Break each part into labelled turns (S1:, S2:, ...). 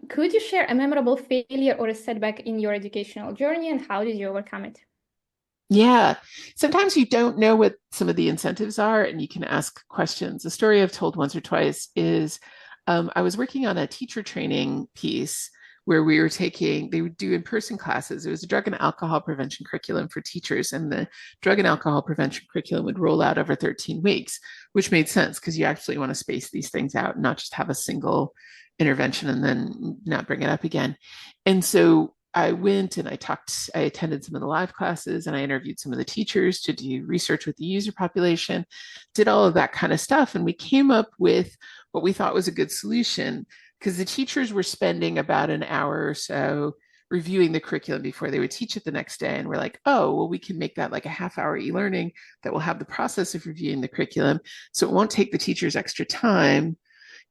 S1: Could you share a memorable failure or a setback in your educational journey and how did you overcome it?
S2: Yeah. Sometimes you don't know what some of the incentives are, and you can ask questions. A story I've told once or twice is I was working on a teacher training piece where they would do in-person classes. It was a drug and alcohol prevention curriculum for teachers, and the drug and alcohol prevention curriculum would roll out over 13 weeks, which made sense because you actually want to space these things out and not just have a single intervention and then not bring it up again. And so I went and I attended some of the live classes and I interviewed some of the teachers to do research with the user population, did all of that kind of stuff. And we came up with what we thought was a good solution because the teachers were spending about an hour or so reviewing the curriculum before they would teach it the next day. And we're like, oh, well, we can make that like a half-hour e-learning that will have the process of reviewing the curriculum. So it won't take the teachers extra time,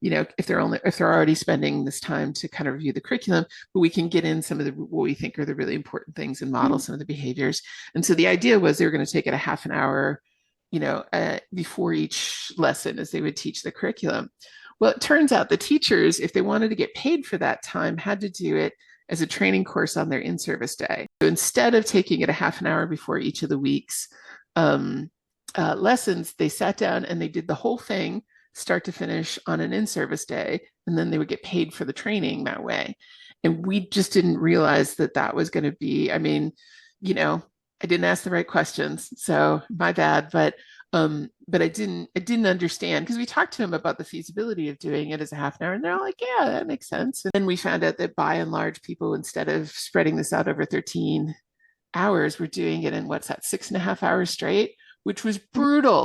S2: if they're already spending this time to kind of review the curriculum, but we can get in some of the what we think are the really important things and model some of the behaviors. And so the idea was they were going to take it a half an hour, before each lesson as they would teach the curriculum. Well, it turns out the teachers, if they wanted to get paid for that time, had to do it as a training course on their in-service day. So instead of taking it a half an hour before each of the week's lessons, they sat down and they did the whole thing start to finish on an in-service day, and then they would get paid for the training that way. And we just didn't realize that that was going to be, I didn't ask the right questions, so my bad, but I didn't understand because we talked to them about the feasibility of doing it as a half an hour, and they're all like, yeah, that makes sense. And then we found out that by and large, people, instead of spreading this out over 13 hours, were doing it in what's that, 6.5 hours straight, which was brutal.